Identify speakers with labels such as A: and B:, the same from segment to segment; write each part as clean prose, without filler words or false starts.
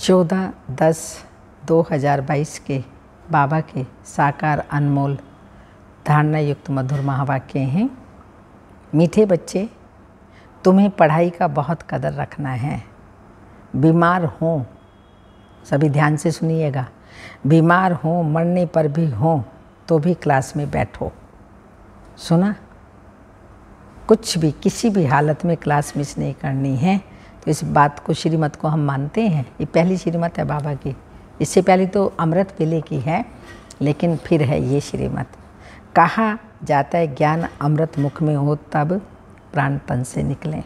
A: 14/10/2022 के बाबा के साकार अनमोल धारणा युक्त मधुर महावाक्य हैं। मीठे बच्चे, तुम्हें पढ़ाई का बहुत कदर रखना है। बीमार हों, सभी ध्यान से सुनिएगा, बीमार हों, मरने पर भी हों तो भी क्लास में बैठो। सुना? कुछ भी किसी भी हालत में क्लास मिस नहीं करनी है। तो इस बात को, श्रीमत को हम मानते हैं। ये पहली श्रीमत है बाबा की। इससे पहले तो अमृत वेले की है, लेकिन फिर है ये श्रीमत। कहा जाता है ज्ञान अमृत मुख में हो तब प्राण तन से निकलें।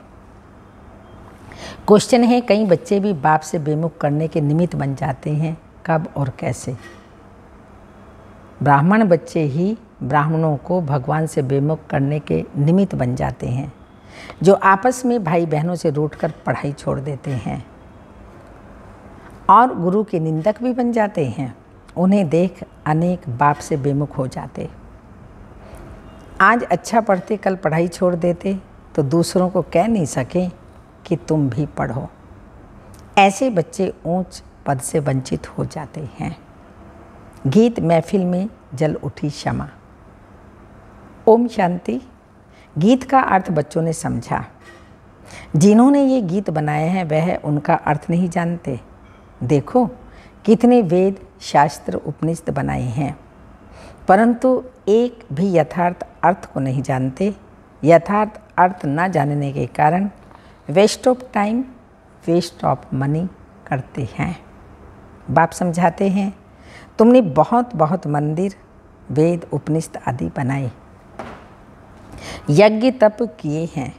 A: क्वेश्चन है, कई बच्चे भी बाप से बेमुख करने के निमित्त बन जाते हैं। कब और कैसे? ब्राह्मण बच्चे ही ब्राह्मणों को भगवान से बेमुख करने के निमित्त बन जाते हैं, जो आपस में भाई बहनों से रूठकर पढ़ाई छोड़ देते हैं और गुरु के निंदक भी बन जाते हैं। उन्हें देख अनेक बाप से बेमुख हो जाते। आज अच्छा पढ़ते, कल पढ़ाई छोड़ देते तो दूसरों को कह नहीं सके कि तुम भी पढ़ो। ऐसे बच्चे ऊंच पद से वंचित हो जाते हैं। गीत महफिल में जल उठी क्षमा। ओम शांति। गीत का अर्थ बच्चों ने समझा। जिन्होंने ये गीत बनाए हैं वह उनका अर्थ नहीं जानते। देखो कितने वेद शास्त्र उपनिषद बनाए हैं, परंतु एक भी यथार्थ अर्थ को नहीं जानते। यथार्थ अर्थ न जानने के कारण waste of time, waste of money करते हैं। बाप समझाते हैं, तुमने बहुत बहुत मंदिर, वेद, उपनिषद आदि बनाए, यज्ञ तप किए हैं,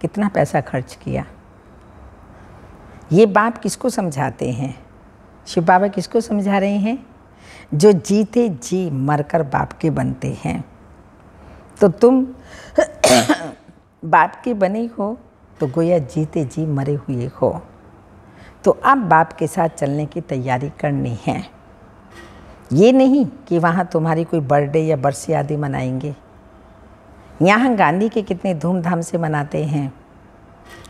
A: कितना पैसा खर्च किया। ये बाप किसको समझाते हैं? शिव बाबा किसको समझा रहे हैं? जो जीते जी मरकर बाप के बनते हैं। तो तुम बाप के बने हो तो गोया जीते जी मरे हुए हो। तो अब बाप के साथ चलने की तैयारी करनी है। ये नहीं कि वहाँ तुम्हारी कोई बर्थडे या बरसी आदि मनाएंगे। यहाँ गांधी के कितने धूमधाम से मनाते हैं।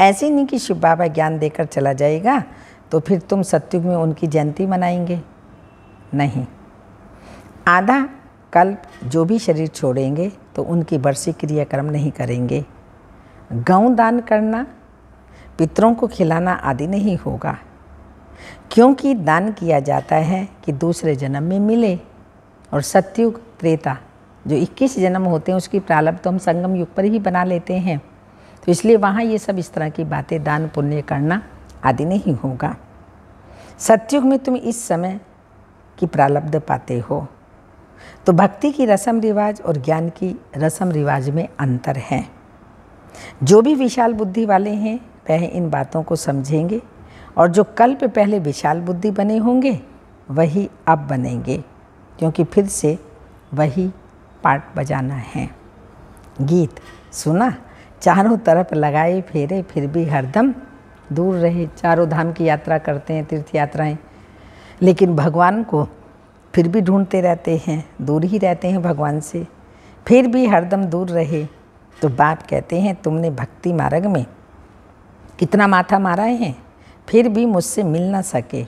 A: ऐसे नहीं कि शिव बाबा ज्ञान देकर चला जाएगा तो फिर तुम सत्युग में उनकी जयंती मनाएंगे। नहीं, आधा कल्प जो भी शरीर छोड़ेंगे तो उनकी बरसी क्रियाक्रम नहीं करेंगे। गौ दान करना, पितरों को खिलाना आदि नहीं होगा, क्योंकि दान किया जाता है कि दूसरे जन्म में मिले। और सत्युग, त्रेता जो 21 जन्म होते हैं उसकी प्रारब्ध तो हम संगम युग पर ही बना लेते हैं। तो इसलिए वहाँ ये सब इस तरह की बातें, दान पुण्य करना आदि नहीं होगा। सत्युग में तुम इस समय की प्रारब्ध पाते हो। तो भक्ति की रस्म रिवाज और ज्ञान की रस्म रिवाज में अंतर है। जो भी विशाल बुद्धि वाले हैं वह इन बातों को समझेंगे, और जो कल्प पहले विशाल बुद्धि बने होंगे वही अब बनेंगे, क्योंकि फिर से वही पार्ट बजाना है। गीत सुना? चारों तरफ लगाए फेरे फिर भी हरदम दूर रहे। चारों धाम की यात्रा करते हैं, तीर्थ यात्राएं, लेकिन भगवान को फिर भी ढूंढते रहते हैं, दूर ही रहते हैं भगवान से, फिर भी हरदम दूर रहे। तो बाप कहते हैं, तुमने भक्ति मार्ग में कितना माथा मारा है, फिर भी मुझसे मिल ना सके,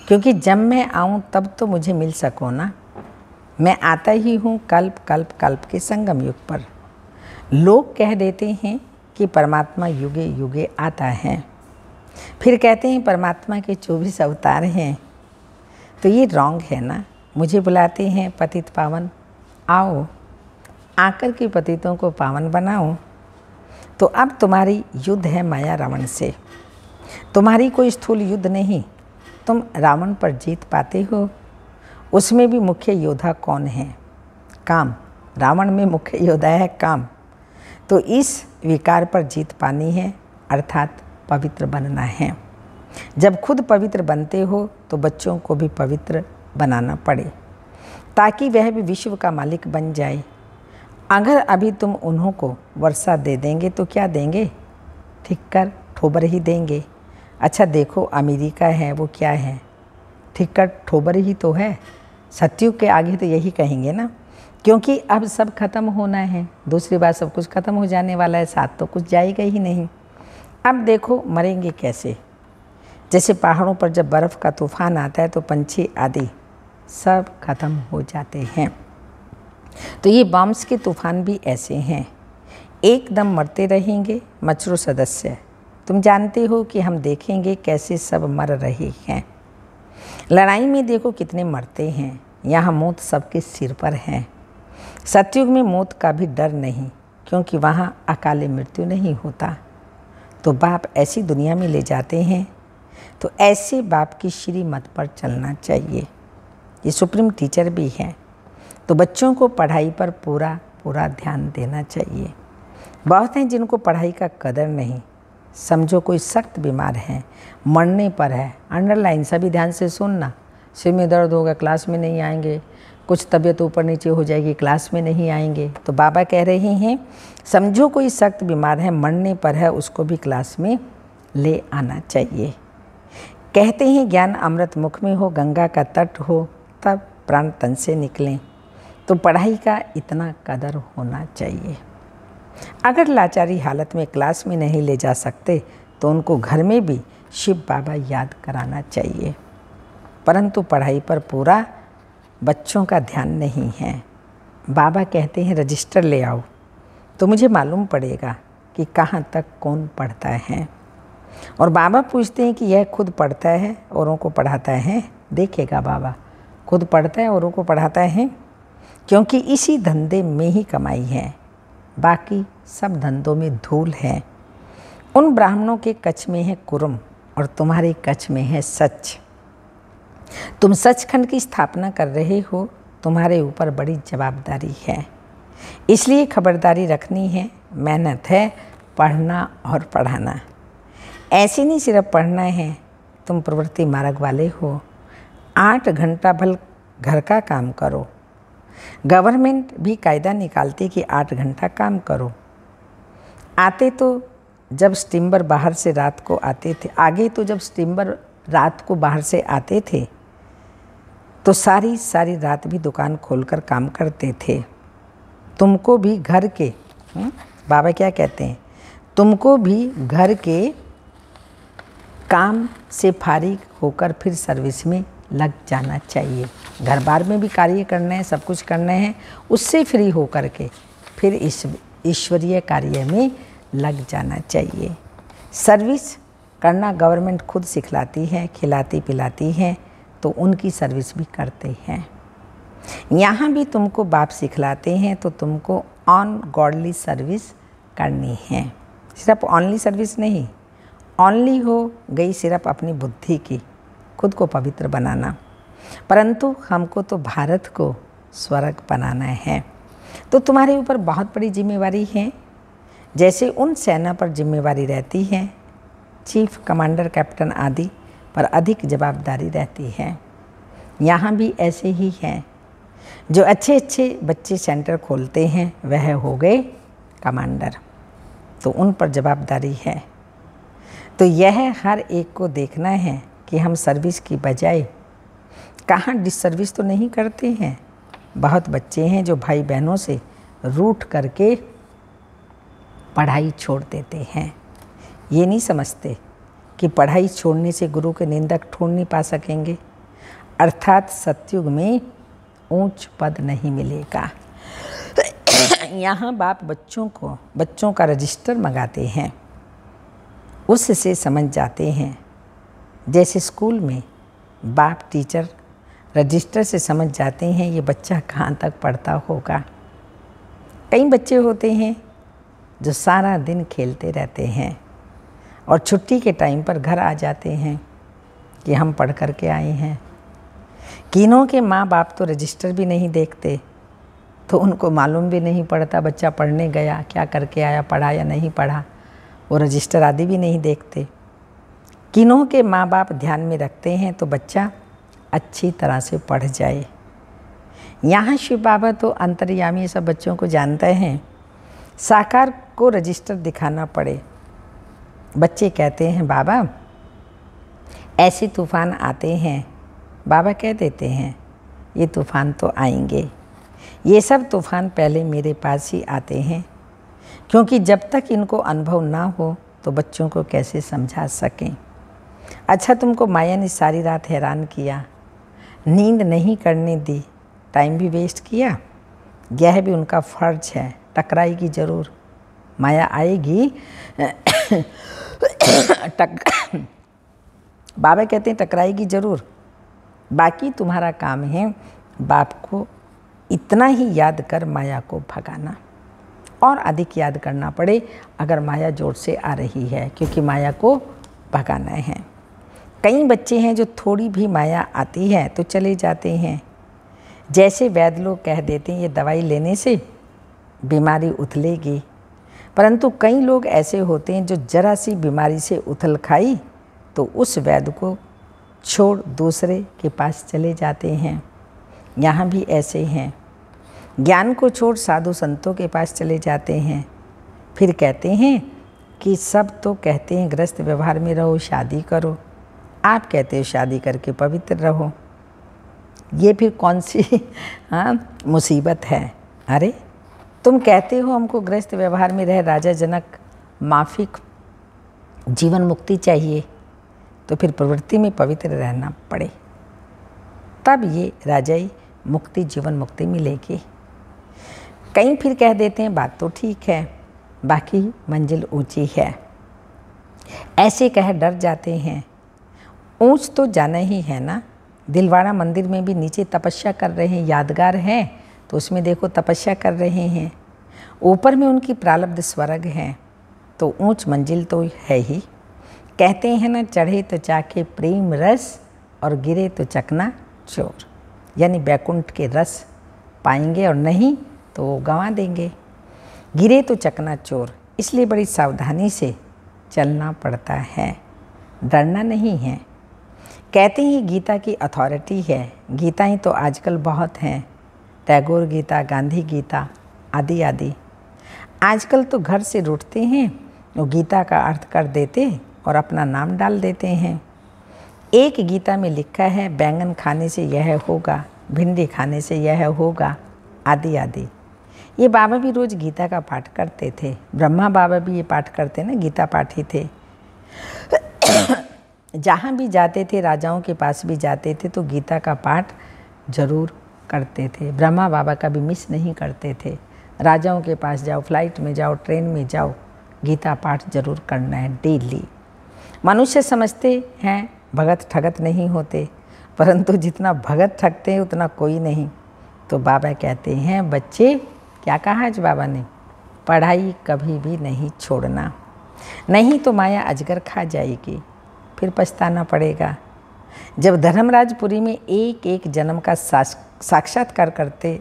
A: क्योंकि जब मैं आऊँ तब तो मुझे मिल सको ना। मैं आता ही हूँ कल्प कल्प कल्प के संगम युग पर। लोग कह देते हैं कि परमात्मा युगे युगे आता है, फिर कहते हैं परमात्मा के 24 अवतार हैं। तो ये रॉन्ग है ना। मुझे बुलाते हैं पतित पावन, आओ आकर के पतितों को पावन बनाओ। तो अब तुम्हारी युद्ध है माया रावण से। तुम्हारी कोई स्थूल युद्ध नहीं, तुम रावण पर जीत पाते हो। उसमें भी मुख्य योद्धा कौन है? काम। रावण में मुख्य योद्धा है काम। तो इस विकार पर जीत पानी है, अर्थात पवित्र बनना है। जब खुद पवित्र बनते हो तो बच्चों को भी पवित्र बनाना पड़े, ताकि वह भी विश्व का मालिक बन जाए। अगर अभी तुम उन्हों को वर्षा दे देंगे तो क्या देंगे? ठीक कर ठोबर ही देंगे। अच्छा देखो, अमेरिका है वो क्या है? ठीक कर ठोबर ही तो है। सत्युग के आगे तो यही कहेंगे ना, क्योंकि अब सब खत्म होना है। दूसरी बार सब कुछ खत्म हो जाने वाला है, साथ तो कुछ जाएगा ही नहीं। अब देखो मरेंगे कैसे। जैसे पहाड़ों पर जब बर्फ़ का तूफ़ान आता है तो पंछी आदि सब खत्म हो जाते हैं। तो ये बॉम्ब्स के तूफ़ान भी ऐसे हैं, एकदम मरते रहेंगे मच्छरों सदस्य। तुम जानते हो कि हम देखेंगे कैसे सब मर रहे हैं। लड़ाई में देखो कितने मरते हैं, यहाँ मौत सबके सिर पर है। सतयुग में मौत का भी डर नहीं, क्योंकि वहाँ अकाले मृत्यु नहीं होता। तो बाप ऐसी दुनिया में ले जाते हैं, तो ऐसे बाप की श्रीमत पर चलना चाहिए। ये सुप्रीम टीचर भी हैं, तो बच्चों को पढ़ाई पर पूरा पूरा ध्यान देना चाहिए। बहुत हैं जिनको पढ़ाई का कदर नहीं। समझो कोई सख्त बीमार है, मरने पर है, अंडरलाइन सभी ध्यान से सुनना, सिर में दर्द होगा क्लास में नहीं आएंगे, कुछ तबीयत ऊपर नीचे हो जाएगी क्लास में नहीं आएंगे। तो बाबा कह रहे हैं समझो कोई सख्त बीमार है, मरने पर है, उसको भी क्लास में ले आना चाहिए। कहते हैं ज्ञान अमृत मुख में हो, गंगा का तट हो, तब प्राण तन से निकलें। तो पढ़ाई का इतना कदर होना चाहिए। अगर लाचारी हालत में क्लास में नहीं ले जा सकते तो उनको घर में भी शिव बाबा याद कराना चाहिए। परंतु पढ़ाई पर पूरा बच्चों का ध्यान नहीं है। बाबा कहते हैं रजिस्टर ले आओ, तो मुझे मालूम पड़ेगा कि कहाँ तक कौन पढ़ता है। और बाबा पूछते हैं कि यह खुद पढ़ता है औरों को पढ़ाता है। देखेगा बाबा खुद पढ़ता है औरों को पढ़ाता है, क्योंकि इसी धंधे में ही कमाई है, बाकी सब धंधों में धूल है। उन ब्राह्मणों के कच्छ में है कुर्म और तुम्हारे कच्छ में है सच। तुम सचखंड की स्थापना कर रहे हो, तुम्हारे ऊपर बड़ी जवाबदारी है, इसलिए खबरदारी रखनी है। मेहनत है पढ़ना और पढ़ाना। ऐसे नहीं सिर्फ पढ़ना है, तुम प्रवृत्ति मार्ग वाले हो। 8 घंटा भर घर का काम करो। गवर्नमेंट भी कायदा निकालती कि 8 घंटा काम करो। आते तो जब स्टीमर बाहर से रात को आते थे, आगे तो जब स्टीमर रात को बाहर से आते थे तो सारी सारी रात भी दुकान खोलकर काम करते थे। तुमको भी घर के बाबा क्या कहते हैं, तुमको भी घर के काम से फारिग होकर फिर सर्विस में लग जाना चाहिए। घर बार में भी कार्य करना है, सब कुछ करना है, उससे फ्री होकर के फिर ईश्वरीय कार्य में लग जाना चाहिए। सर्विस करना गवर्नमेंट खुद सिखलाती है, खिलाती पिलाती है, तो उनकी सर्विस भी करते हैं। यहाँ भी तुमको बाप सिखलाते हैं, तो तुमको ऑन गॉडली सर्विस करनी है। सिर्फ ऑनली सर्विस नहीं, ऑनली हो गई सिर्फ अपनी बुद्धि की, खुद को पवित्र बनाना। परंतु हमको तो भारत को स्वर्ग बनाना है। तो तुम्हारे ऊपर बहुत बड़ी जिम्मेवारी है। जैसे उन सेना पर जिम्मेवारी रहती है, चीफ कमांडर कैप्टन आदि पर अधिक जवाबदारी रहती है। यहाँ भी ऐसे ही हैं। जो अच्छे अच्छे बच्चे सेंटर खोलते हैं वह हो गए कमांडर, तो उन पर जवाबदारी है। तो यह हर एक को देखना है कि हम सर्विस की बजाय कहाँ डिसर्विस तो नहीं करते हैं। बहुत बच्चे हैं जो भाई बहनों से रूठ करके पढ़ाई छोड़ देते हैं। ये नहीं समझते कि पढ़ाई छोड़ने से गुरु के निंदक ठोड़ नहीं पा सकेंगे, अर्थात सतयुग में ऊंच पद नहीं मिलेगा। यहाँ बाप बच्चों का रजिस्टर मंगाते हैं, उससे समझ जाते हैं। जैसे स्कूल में बाप टीचर रजिस्टर से समझ जाते हैं ये बच्चा कहाँ तक पढ़ता होगा। कई बच्चे होते हैं जो सारा दिन खेलते रहते हैं और छुट्टी के टाइम पर घर आ जाते हैं कि हम पढ़ कर के आए हैं। किन्हों के माँ बाप तो रजिस्टर भी नहीं देखते, तो उनको मालूम भी नहीं पड़ता बच्चा पढ़ने गया, क्या करके आया, पढ़ा या नहीं पढ़ा, वो रजिस्टर आदि भी नहीं देखते। किन्हों के माँ बाप ध्यान में रखते हैं तो बच्चा अच्छी तरह से पढ़ जाए। यहाँ शिव बाबा तो अंतर्यामी सब बच्चों को जानते हैं, साकार को रजिस्टर दिखाना पड़े। बच्चे कहते हैं बाबा ऐसे तूफ़ान आते हैं, बाबा कह देते हैं ये तूफ़ान तो आएंगे। ये सब तूफ़ान पहले मेरे पास ही आते हैं, क्योंकि जब तक इनको अनुभव ना हो तो बच्चों को कैसे समझा सकें। अच्छा, तुमको माया ने सारी रात हैरान किया, नींद नहीं करने दी, टाइम भी वेस्ट किया। यह भी उनका फर्ज है, टकराएगी ज़रूर, माया आएगी। बाबा कहते हैं टकराएगी ज़रूर। बाकी तुम्हारा काम है बाप को इतना ही याद कर माया को भगाना, और अधिक याद करना पड़े अगर माया जोर से आ रही है, क्योंकि माया को भगाना है। कई बच्चे हैं जो थोड़ी भी माया आती है तो चले जाते हैं। जैसे वैद्य लोग कह देते हैं ये दवाई लेने से बीमारी उथलेगी, परंतु कई लोग ऐसे होते हैं जो जरा सी बीमारी से उथल खाई तो उस वैद्य को छोड़ दूसरे के पास चले जाते हैं। यहाँ भी ऐसे हैं, ज्ञान को छोड़ साधु संतों के पास चले जाते हैं। फिर कहते हैं कि सब तो कहते हैं गृहस्थ व्यवहार में रहो, शादी करो, आप कहते हो शादी करके पवित्र रहो। ये फिर कौन सी मुसीबत है? अरे तुम कहते हो हमको गृहस्थ व्यवहार में रह राजा जनक माफिक जीवन मुक्ति चाहिए, तो फिर प्रवृत्ति में पवित्र रहना पड़े, तब ये राजाई मुक्ति जीवन मुक्ति मिलेगी। कहीं फिर कह देते हैं बात तो ठीक है, बाकी मंजिल ऊंची है, ऐसे कह डर जाते हैं। ऊंच तो जाना ही है ना। दिलवाड़ा मंदिर में भी नीचे तपस्या कर रहे हैं, यादगार है तो उसमें देखो तपस्या कर रहे हैं। ऊपर में उनकी प्रारब्ध स्वर्ग है, तो ऊंच मंजिल तो है ही। कहते हैं ना, चढ़े तो चाके प्रेम रस और गिरे तो चकना चोर, यानी बैकुंठ के रस पाएंगे और नहीं तो वो गंवा देंगे। गिरे तो चकना चोर, इसलिए बड़ी सावधानी से चलना पड़ता है, डरना नहीं है। कहते हैं गीता की अथॉरिटी है। गीताएं तो आजकल बहुत हैं, टैगोर गीता, गांधी गीता आदि आदि। आजकल तो घर से रूठते हैं, वो गीता का अर्थ कर देते और अपना नाम डाल देते हैं। एक गीता में लिखा है बैंगन खाने से यह होगा, भिंडी खाने से यह होगा, आदि आदि। ये बाबा भी रोज़ गीता का पाठ करते थे। ब्रह्मा बाबा भी ये पाठ करते ना, गीता पाठी थे। जहाँ भी जाते थे, राजाओं के पास भी जाते थे तो गीता का पाठ जरूर करते थे। ब्रह्मा बाबा का भी मिस नहीं करते थे। राजाओं के पास जाओ, फ्लाइट में जाओ, ट्रेन में जाओ, गीता पाठ जरूर करना है डेली। मनुष्य समझते हैं भगत ठगत नहीं होते, परंतु जितना भगत ठगते हैं उतना कोई नहीं। तो बाबा कहते हैं बच्चे, क्या कहा आज बाबा ने, पढ़ाई कभी भी नहीं छोड़ना, नहीं तो माया अजगर खा जाएगी, फिर पछताना पड़ेगा। जब धर्मराजपुरी में एक एक जन्म का साक्षात्कार करते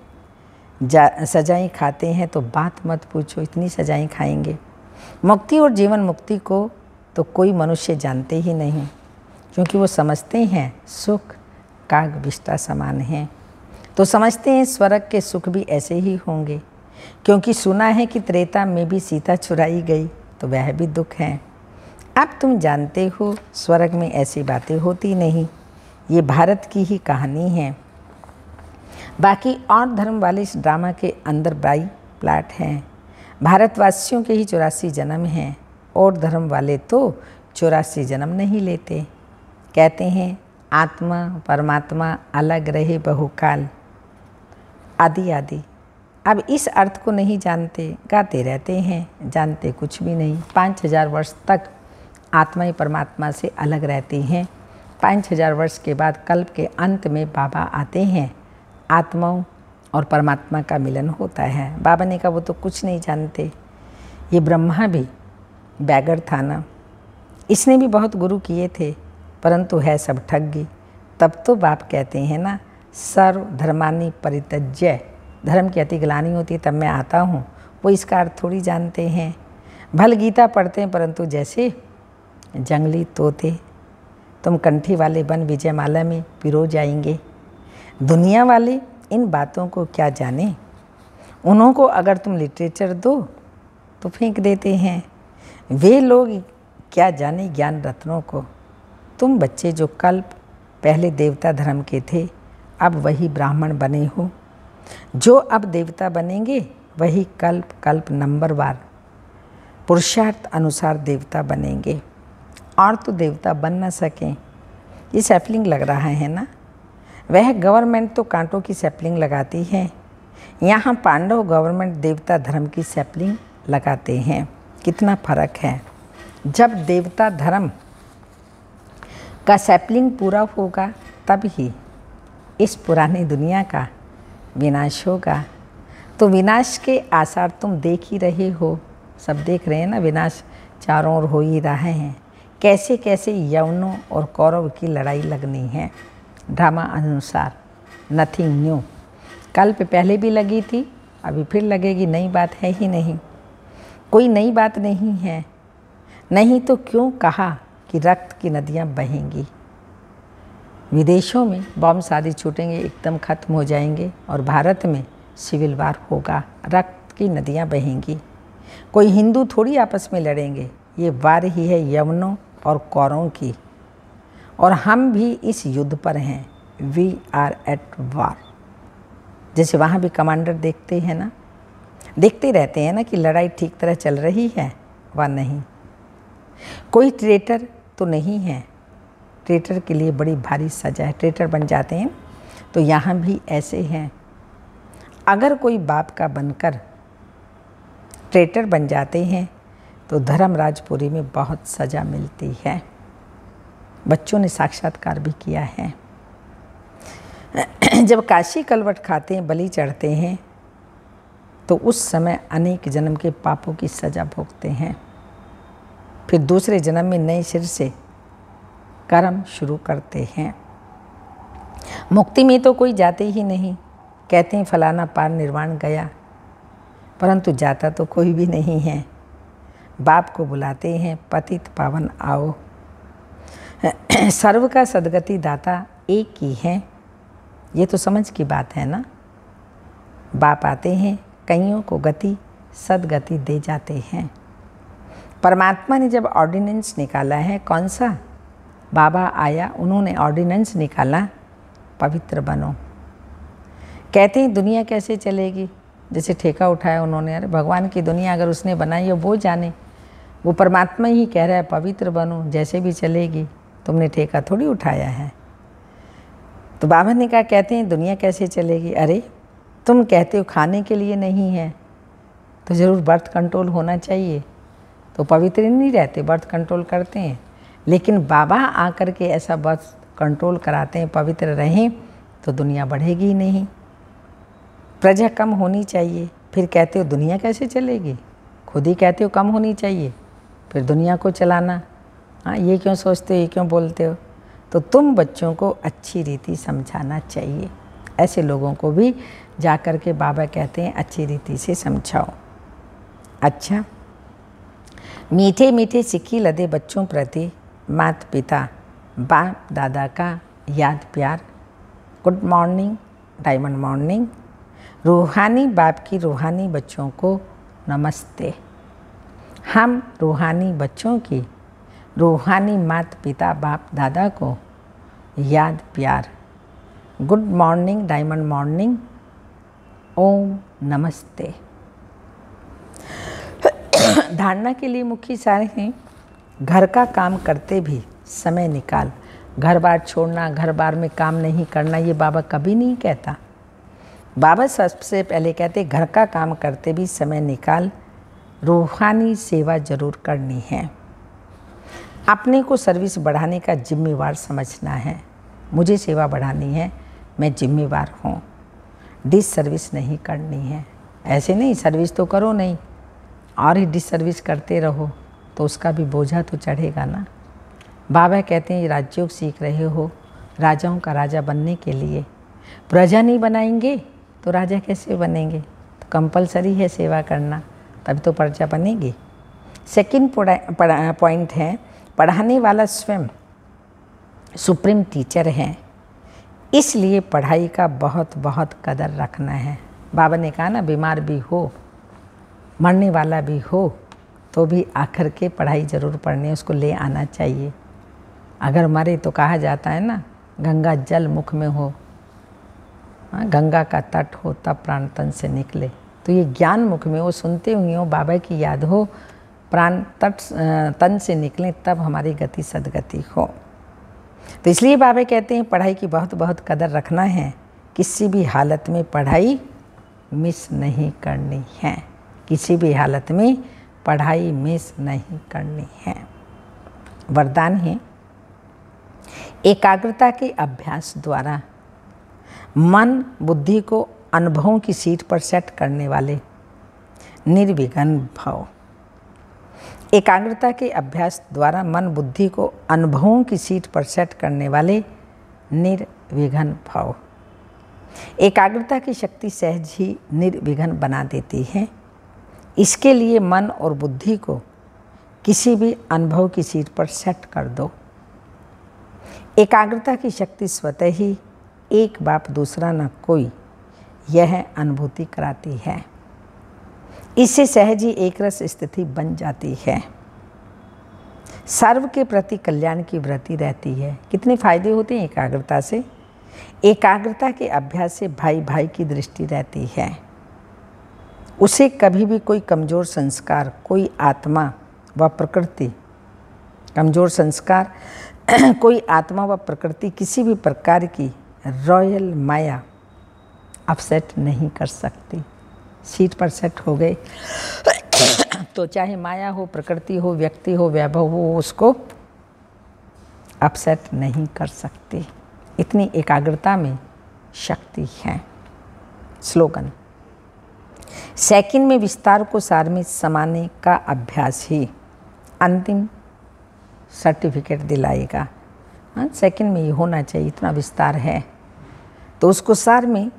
A: सजाएं खाते हैं तो बात मत पूछो, इतनी सजाएं खाएंगे। मुक्ति और जीवन मुक्ति को तो कोई मनुष्य जानते ही नहीं, क्योंकि वो समझते हैं सुख काग विष्टा समान है, तो समझते हैं स्वर्ग के सुख भी ऐसे ही होंगे, क्योंकि सुना है कि त्रेता में भी सीता चुराई गई, तो वह भी दुख है। अब तुम जानते हो स्वर्ग में ऐसी बातें होती नहीं, ये भारत की ही कहानी है। बाकी और धर्म वाले इस ड्रामा के अंदर बाई प्लाट हैं। भारतवासियों के ही 84 जन्म हैं, और धर्म वाले तो 84 जन्म नहीं लेते। कहते हैं आत्मा परमात्मा अलग रहे बहुकाल, आदि आदि। अब इस अर्थ को नहीं जानते, गाते रहते हैं, जानते कुछ भी नहीं। 5000 वर्ष तक आत्मा ही परमात्मा से अलग रहती हैं। 5000 वर्ष के बाद कल्प के अंत में बाबा आते हैं, आत्माओं और परमात्मा का मिलन होता है। बाबा ने कहा वो तो कुछ नहीं जानते। ये ब्रह्मा भी बैगर था ना, इसने भी बहुत गुरु किए थे, परंतु है सब ठगी। तब तो बाप कहते हैं ना, सर्व धर्मानि परित्यज्य, धर्म की अति ग्लानि होती है तब मैं आता हूँ। वो इसका अर्थ थोड़ी जानते हैं। भल गीता पढ़ते हैं, परंतु जैसे जंगली तोते तुम कंठी वाले बन विजयमाला में पिरो जाएंगे। दुनिया वाले इन बातों को क्या जाने, उन्हों को अगर तुम लिटरेचर दो तो फेंक देते हैं। वे लोग क्या जाने ज्ञान रत्नों को। तुम बच्चे जो कल्प पहले देवता धर्म के थे, अब वही ब्राह्मण बने हो। जो अब देवता बनेंगे वही कल्प कल्प नंबरवार पुरुषार्थ अनुसार देवता बनेंगे। और तो देवता बन न सकें। ये सैपलिंग लग रहा है ना, वह गवर्नमेंट तो कांटों की सैपलिंग लगाती है, यहाँ पांडव गवर्नमेंट देवता धर्म की सैपलिंग लगाते हैं। कितना फर्क है। जब देवता धर्म का सैपलिंग पूरा होगा तब ही इस पुरानी दुनिया का विनाश होगा। तो विनाश के आसार तुम देख ही रहे हो, सब देख रहे हैं ना, विनाश चारों ओर हो ही रहे हैं। कैसे कैसे यवनों और कौरव की लड़ाई लगनी है। ड्रामा अनुसार नथिंग न्यू, कल पे पहले भी लगी थी, अभी फिर लगेगी, नई बात है ही नहीं। कोई नई बात नहीं है। नहीं तो क्यों कहा कि रक्त की नदियाँ बहेंगी। विदेशों में बॉम्ब शादी छूटेंगे, एकदम ख़त्म हो जाएंगे, और भारत में सिविल वार होगा, रक्त की नदियाँ बहेंगी। कोई हिंदू थोड़ी आपस में लड़ेंगे, ये वार ही है यवनों और कौरवों की, और हम भी इस युद्ध पर हैं। We are at war. जैसे वहाँ भी कमांडर देखते हैं ना, देखते रहते हैं ना कि लड़ाई ठीक तरह चल रही है व नहीं। कोई ट्रेटर तो नहीं है, ट्रेटर के लिए बड़ी भारी सजा है, ट्रेटर बन जाते हैं। तो यहाँ भी ऐसे हैं, अगर कोई बाप का बनकर ट्रेटर बन जाते हैं तो धर्मराजपुरी में बहुत सज़ा मिलती है। बच्चों ने साक्षात्कार भी किया है। जब काशी कलवट खाते हैं, बलि चढ़ते हैं, तो उस समय अनेक जन्म के पापों की सज़ा भोगते हैं। फिर दूसरे जन्म में नए सिर से कर्म शुरू करते हैं। मुक्ति में तो कोई जाते ही नहीं, कहते हैं फलाना पार निर्वाण गया, परंतु जाता तो कोई भी नहीं है। बाप को बुलाते हैं, पतित पावन आओ। सर्व का सदगति दाता एक ही है, ये तो समझ की बात है ना। बाप आते हैं, कईयों को गति सदगति दे जाते हैं। परमात्मा ने जब ऑर्डिनेंस निकाला है, कौन सा? बाबा आया, उन्होंने ऑर्डिनेंस निकाला, पवित्र बनो। कहते हैं दुनिया कैसे चलेगी, जैसे ठेका उठाया उन्होंने, अरे भगवान की दुनिया अगर उसने बनाई है वो जाने, वो परमात्मा ही कह रहा है पवित्र बनो, जैसे भी चलेगी, तुमने ठेका थोड़ी उठाया है। तो बाबा ने कहा, कहते हैं दुनिया कैसे चलेगी, अरे तुम कहते हो खाने के लिए नहीं है, तो ज़रूर बर्थ कंट्रोल होना चाहिए, तो पवित्र नहीं रहते, बर्थ कंट्रोल करते हैं। लेकिन बाबा आकर के ऐसा बर्थ कंट्रोल कराते हैं, पवित्र रहें, तो दुनिया बढ़ेगी ही नहीं, प्रजा कम होनी चाहिए। फिर कहते हो दुनिया कैसे चलेगी, खुद ही कहते हो कम होनी चाहिए, फिर दुनिया को चलाना, हाँ ये क्यों सोचते हो, ये क्यों बोलते हो। तो तुम बच्चों को अच्छी रीति समझाना चाहिए। ऐसे लोगों को भी जा कर के बाबा कहते हैं अच्छी रीति से समझाओ। अच्छा, मीठे मीठे सिक्की लदे बच्चों प्रति माता पिता बाप दादा का याद प्यार। Good morning, diamond morning. रूहानी बाप की रूहानी बच्चों को नमस्ते। हम रूहानी बच्चों की रूहानी माता पिता बाप दादा को याद प्यार। गुड मॉर्निंग, डायमंड मॉर्निंग, ओम नमस्ते। धारणा के लिए मुख्य सारे हैं, घर का काम करते भी समय निकाल। घर बार छोड़ना, घर बार में काम नहीं करना, ये बाबा कभी नहीं कहता। बाबा सबसे पहले कहते घर का काम करते भी समय निकाल, रूहानी सेवा जरूर करनी है। अपने को सर्विस बढ़ाने का जिम्मेवार समझना है। मुझे सेवा बढ़ानी है, मैं जिम्मेवार हूँ, डिस सर्विस नहीं करनी है। ऐसे नहीं सर्विस तो करो नहीं और ही डिस सर्विस करते रहो, तो उसका भी बोझा तो चढ़ेगा ना। बाबा कहते हैं राजयोग सीख रहे हो, राजाओं का राजा बनने के लिए। प्रजा नहीं बनाएंगे तो राजा कैसे बनेंगे, तो कंपलसरी है सेवा करना, तभी तो प्रजा बनेगी। सेकंड पॉइंट है, पढ़ाने वाला स्वयं सुप्रीम टीचर है, इसलिए पढ़ाई का बहुत बहुत कदर रखना है। बाबा ने कहा ना, बीमार भी हो, मरने वाला भी हो, तो भी आखिर के पढ़ाई ज़रूर पढ़नी, उसको ले आना चाहिए। अगर मरे तो कहा जाता है ना, गंगा जल मुख में हो, गंगा का तट हो, तब प्राण तन से निकले। तो ये ज्ञान मुख में हो, सुनते हुए हो, बाबा की याद हो, प्राण तन से निकलें तब हमारी गति सदगति हो। तो इसलिए बाबा कहते हैं पढ़ाई की बहुत बहुत कदर रखना है, किसी भी हालत में पढ़ाई मिस नहीं करनी है, किसी भी हालत में पढ़ाई मिस नहीं करनी है। वरदान है, एकाग्रता के अभ्यास द्वारा मन बुद्धि को अनुभवों की सीट पर सेट करने वाले निर्विघ्न भव। एकाग्रता के अभ्यास द्वारा मन बुद्धि को अनुभवों की सीट पर सेट करने वाले निर्विघ्न भव। एकाग्रता की शक्ति सहज ही निर्विघ्न बना देती है। इसके लिए मन और बुद्धि को किसी भी अनुभव की सीट पर सेट कर दो। एकाग्रता की शक्ति स्वतः ही एक बाप दूसरा न कोई, यह अनुभूति कराती है। इससे सहज ही एक रस स्थिति बन जाती है। सर्व के प्रति कल्याण की वृत्ति रहती है। कितने फायदे होते हैं एकाग्रता से। एकाग्रता के अभ्यास से भाई भाई की दृष्टि रहती है। उसे कभी भी कोई कमज़ोर संस्कार, कोई आत्मा व प्रकृति, कमज़ोर संस्कार कोई आत्मा व प्रकृति किसी भी प्रकार की रॉयल माया अपसेट नहीं कर सकती। सीट पर सेट हो गए तो चाहे माया हो, प्रकृति हो, व्यक्ति हो, वैभव हो, उसको अपसेट नहीं कर सकती। इतनी एकाग्रता में शक्ति है। स्लोगन, सेकंड में विस्तार को सार में समाने का अभ्यास ही अंतिम सर्टिफिकेट दिलाएगा। सेकंड में ये होना चाहिए, इतना विस्तार है तो उसको सार में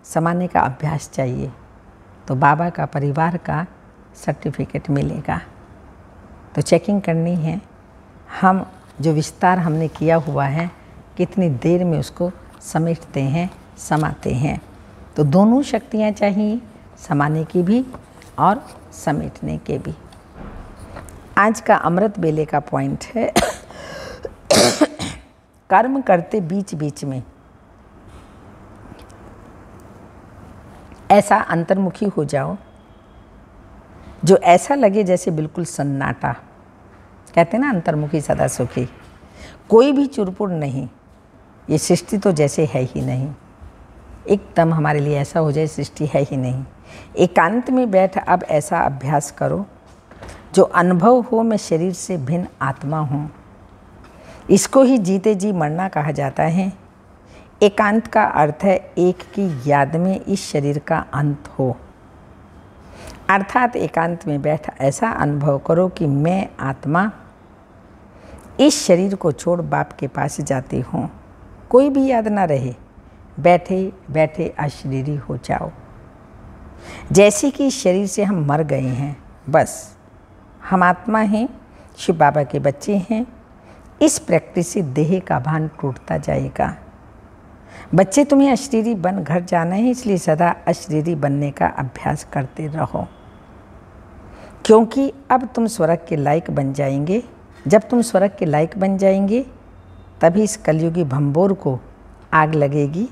A: समाने का अभ्यास चाहिए, तो बाबा का परिवार का सर्टिफिकेट मिलेगा। तो चेकिंग करनी है, हम जो विस्तार हमने किया हुआ है कितनी देर में उसको समेटते हैं, समाते हैं। तो दोनों शक्तियाँ चाहिए, समाने की भी और समेटने के भी। आज का अमृत बेले का पॉइंट है कर्म करते बीच बीच में ऐसा अंतर्मुखी हो जाओ जो ऐसा लगे जैसे बिल्कुल सन्नाटा। कहते हैं ना, अंतर्मुखी सदा सुखी। कोई भी चुरपुर नहीं, ये सृष्टि तो जैसे है ही नहीं। एकदम हमारे लिए ऐसा हो जाए सृष्टि है ही नहीं। एकांत में बैठ अब ऐसा अभ्यास करो जो अनुभव हो मैं शरीर से भिन्न आत्मा हूँ। इसको ही जीते जी मरना कहा जाता है। एकांत का अर्थ है एक की याद में इस शरीर का अंत हो। अर्थात एकांत में बैठ ऐसा अनुभव करो कि मैं आत्मा इस शरीर को छोड़ बाप के पास जाती हूँ। कोई भी याद ना रहे, बैठे बैठे अशरीरी हो जाओ। जैसे कि इस शरीर से हम मर गए हैं, बस हम आत्मा हैं, शिव बाबा के बच्चे हैं। इस प्रैक्टिस से देह का भान टूटता जाएगा। बच्चे, तुम्हें अशरीरी बन घर जाना है, इसलिए सदा अशरीरी बनने का अभ्यास करते रहो, क्योंकि अब तुम स्वर्ग के लायक बन जाएंगे। जब तुम स्वर्ग के लायक बन जाएंगे तभी इस कलयुगी भंबोर को आग लगेगी।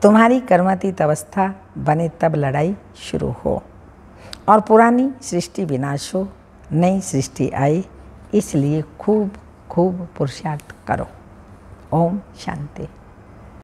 A: तुम्हारी कर्मातीत अवस्था बने तब लड़ाई शुरू हो और पुरानी सृष्टि विनाश हो, नई सृष्टि आए। इसलिए खूब खूब पुरुषार्थ करो। ओम शांति।